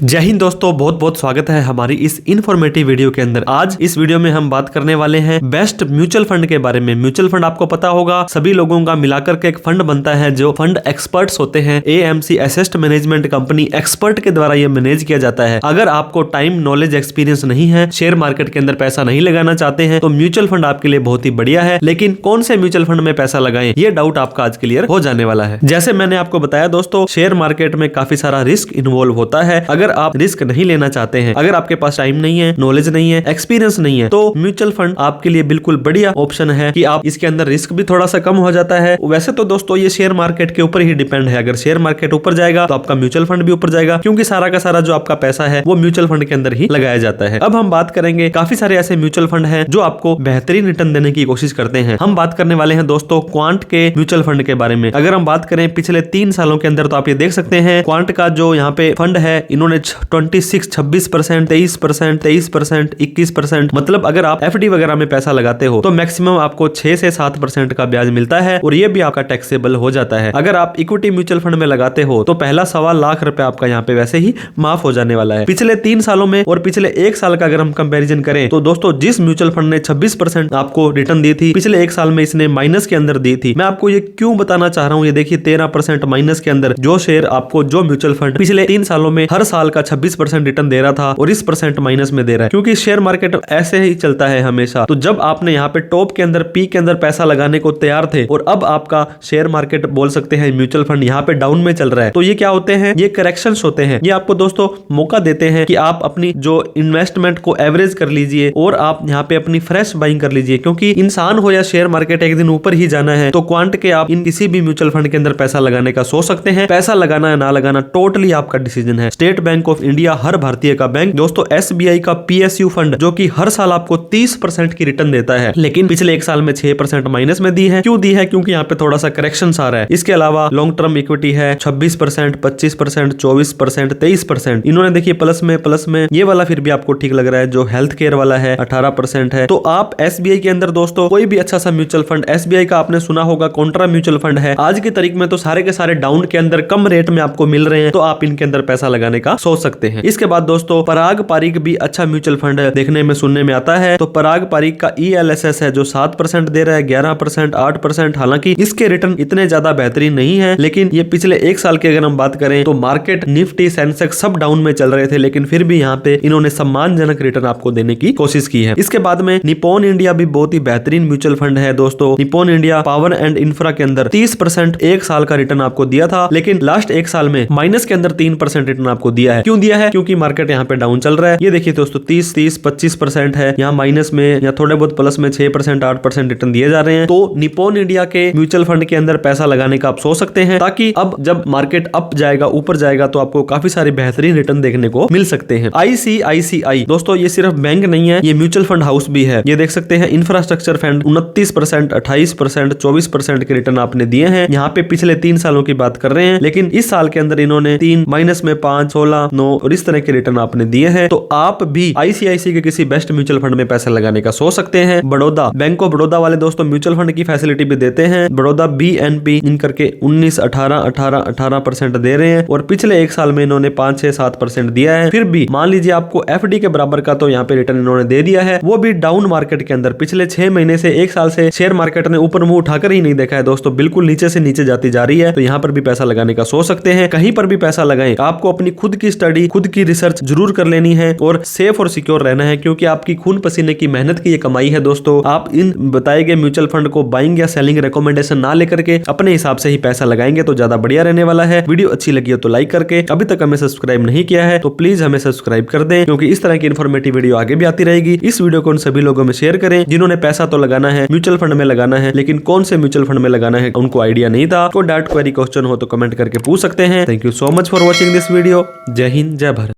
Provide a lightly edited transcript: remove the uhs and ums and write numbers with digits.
जय हिंद दोस्तों, बहुत बहुत स्वागत है हमारी इस इन्फॉर्मेटिव वीडियो के अंदर। आज इस वीडियो में हम बात करने वाले हैं बेस्ट म्यूचुअल फंड के बारे में। म्यूचुअल फंड आपको पता होगा सभी लोगों का मिलाकर के एक फंड बनता है जो फंड एक्सपर्ट्स होते हैं। AMC asset management company expert के द्वारा ये मैनेज किया जाता है। अगर आपको टाइम, नॉलेज, एक्सपीरियंस नहीं है, शेयर मार्केट के अंदर पैसा नहीं लगाना चाहते हैं तो म्यूचुअल फंड आपके लिए बहुत ही बढ़िया है। लेकिन कौन से म्यूचुअल फंड में पैसा लगाएं, ये डाउट आपका आज क्लियर हो जाने वाला है। जैसे मैंने आपको बताया दोस्तों, शेयर मार्केट में काफी सारा रिस्क इन्वॉल्व होता है। अगर आप रिस्क नहीं लेना चाहते हैं, अगर आपके पास टाइम नहीं है, नॉलेज नहीं है, एक्सपीरियंस नहीं है, तो म्यूचुअल फंड आपके लिए बिल्कुल बढ़िया ऑप्शन है कि आप इसके अंदर रिस्क भी थोड़ा सा कम हो जाता है। वैसे तो दोस्तों ये शेयर मार्केट के ऊपर ही डिपेंड है। अगर शेयर मार्केट ऊपर जाएगा तो आपका म्यूचुअल फंड भी ऊपर जाएगा, क्योंकि सारा का सारा जो आपका पैसा है वो म्यूचुअल फंड के अंदर ही लगाया जाता है। अब हम बात करेंगे, काफी सारे ऐसे म्यूचुअल फंड है जो आपको बेहतरीन रिटर्न देने की कोशिश करते हैं। हम बात करने वाले हैं दोस्तों क्वांट के म्यूचुअल फंड के बारे में। अगर हम बात करें पिछले 3 सालों के अंदर, तो आप ये देख सकते हैं क्वांट का जो यहाँ पे फंड है, इन्होंने 26%, 23%, 23%, 21%, मतलब अगर आप FD वगैरह में पैसा लगाते हो तो मैक्सिमम आपको 6 से 7% का ब्याज मिलता है और ये भी आपका टैक्सेबल हो जाता है। अगर आप इक्विटी म्यूचुअल फंड में लगाते हो तो पहला 1.25 लाख रुपए आपका यहाँ पे वैसे ही माफ हो जाने वाला है। पिछले 3 सालों में और पिछले 1 साल का अगर हम कंपैरिजन करें तो दोस्तों जिस म्यूचुअल फंड ने 26% आपको रिटर्न दी थी, पिछले 1 साल में इसने माइनस के अंदर दी थी। मैं आपको ये क्यों बताना चाह रहा हूँ, ये देखिए 13% माइनस के अंदर जो शेयर आपको, जो म्यूचुअल फंड पिछले 3 सालों में हर साल का 26% रिटर्न दे रहा था और इस परसेंट माइनस में दे रहा है, क्योंकि शेयर मार्केट ऐसे ही चलता है हमेशा। तो जब आपने यहाँ पे टॉप के अंदर, पीक के अंदर पैसा लगाने को तैयार थे और अब आपका शेयर मार्केट, बोल सकते हैं म्यूचुअल फंड, यहाँ पे डाउन में चल रहा है, तो ये क्या होते हैं, ये करेक्शंस होते हैं। ये आपको दोस्तों मौका देते हैं कि आप अपनी जो इन्वेस्टमेंट को एवरेज कर लीजिए और आप यहाँ पे अपनी फ्रेश बाइंग कर लीजिए, क्योंकि इंसान हो या शेयर मार्केट एक दिन ऊपर ही जाना है। तो क्वांट के आप इन किसी भी म्यूचुअल फंड के अंदर पैसा लगाने का सोच सकते हैं। पैसा लगाना या ना लगाना टोटली आपका डिसीजन है। स्टेट बैंक ऑफ इंडिया, हर भारतीय का बैंक दोस्तों, SBI का PSU फंड जो कि हर साल आपको 30% की रिटर्न देता है, लेकिन पिछले 1 साल में 6% माइनस में दी है। क्यों दी है? क्योंकि यहाँ पे थोड़ा सा करेक्शन आ रहा है। इसके अलावा लॉन्ग टर्म इक्विटी है 26%, 25%, 24%, 23%। इन्होंने देखिए प्लस में ये वाला फिर भी आपको ठीक लग रहा है। जो हेल्थ केयर वाला है 18% है। तो आप SBI के अंदर दोस्तों कोई भी अच्छा सा म्यूचुअल फंड, SBI का आपने सुना होगा कॉन्ट्रा म्यूचुअल फंड है, आज की तारीख में तो सारे के सारे डाउन के अंदर कम रेट में आपको मिल रहे हैं, तो आप इनके अंदर पैसा लगाने का सोच सकते हैं। इसके बाद दोस्तों पराग पारिक भी अच्छा म्यूचुअल फंड देखने में, सुनने में आता है। तो पराग पारिक का ELSS है जो 7% दे रहा है, 11%, 8%। हालांकि इसके रिटर्न इतने ज्यादा बेहतरीन नहीं है, लेकिन ये पिछले 1 साल की अगर हम बात करें तो मार्केट, निफ्टी, सेंसेक्स सब डाउन में चल रहे थे, लेकिन फिर भी यहाँ पे इन्होंने सम्मानजनक रिटर्न आपको देने की कोशिश की है। इसके बाद में निप्पॉन इंडिया भी बहुत ही बेहतरीन म्यूचुअल फंड है दोस्तों। Nippon India power and infra के अंदर 30% 1 साल का रिटर्न आपको दिया था, लेकिन लास्ट 1 साल में माइनस के अंदर 3% रिटर्न आपको दिया है। क्यों दिया है? क्योंकि मार्केट यहाँ पे डाउन चल रहा है। ये देखिए दोस्तों 30, 25% है, यहाँ माइनस में या थोड़े बहुत प्लस में 6%, 8% रिटर्न दिए जा रहे हैं। तो निप्पॉन इंडिया के म्यूचुअल फंड के अंदर पैसा लगाने का आप सोच सकते हैं, ताकि अब जब मार्केट अप जाएगा, ऊपर जाएगा, तो आपको काफी सारे बेहतरीन रिटर्न देखने को मिल सकते हैं। ICICI दोस्तों ये सिर्फ बैंक नहीं है, ये म्यूचुअल फंड हाउस भी है। ये देख सकते हैं इंफ्रास्ट्रक्चर फंड 29%, 28%, 24% के रिटर्न आपने दिए हैं। यहाँ पे पिछले 3 सालों की बात कर रहे हैं, लेकिन इस साल के अंदर इन्होंने 3, माइनस में 5, 16, 9 और इस तरह के रिटर्न आपने दिए हैं। तो आप भी ICICI के किसी बेस्ट म्यूचुअल फंड में पैसा लगाने का सोच सकते हैं। बड़ौदा, बैंक ऑफ बड़ौदा वाले दोस्तों म्यूचुअल फंड की फैसिलिटी भी देते हैं। बड़ौदा BNP इन करके 19, 18% दे रहे हैं और पिछले 1 साल में इन्होंने 5 से 7% दिया है। फिर भी मान लीजिए आपको FD के बराबर का तो यहाँ पे रिटर्न इन्होंने दे दिया है, वो भी डाउन मार्केट के अंदर। पिछले 6 महीने से 1 साल से शेयर मार्केट ने ऊपर मुंह उठाकर ही नहीं देखा है दोस्तों, बिल्कुल नीचे से नीचे जाती जा रही है। तो यहाँ पर भी पैसा लगाने का सोच सकते हैं। कहीं पर भी पैसा लगाएं, आपको अपनी खुद की स्टडी, खुद की रिसर्च जरूर कर लेनी है और सेफ और सिक्योर रहना है, क्योंकि आपकी खून पसीने की मेहनत की ये कमाई है दोस्तों। आप इन बताए गए म्यूचुअल फंड को बाइंग या सेलिंग रिकमेंडेशन ना लेकर के अपने हिसाब से ही पैसा लगाएंगे तो ज्यादा बढ़िया रहने वाला है। वीडियो अच्छी लगी हो तो लाइक करके, अभी तक हमें सब्सक्राइब नहीं किया है तो प्लीज हमें सब्सक्राइब कर दें, क्योंकि इस तरह की इन्फॉर्मेटिव वीडियो आगे भी आती रहेगी। इस वीडियो को उन सभी लोगों में शेयर करें जिन्होंने पैसा तो लगाना है, म्यूचुअल फंड में लगाना है, लेकिन कौन से म्यूचुअल फंड में लगाना है उनको आइडिया नहीं था। कोई डाउट, क्वेरी, क्वेश्चन हो तो कमेंट करके पूछ सकते हैं। Thank you so much for watching this video. जय हिंद, जय भारत।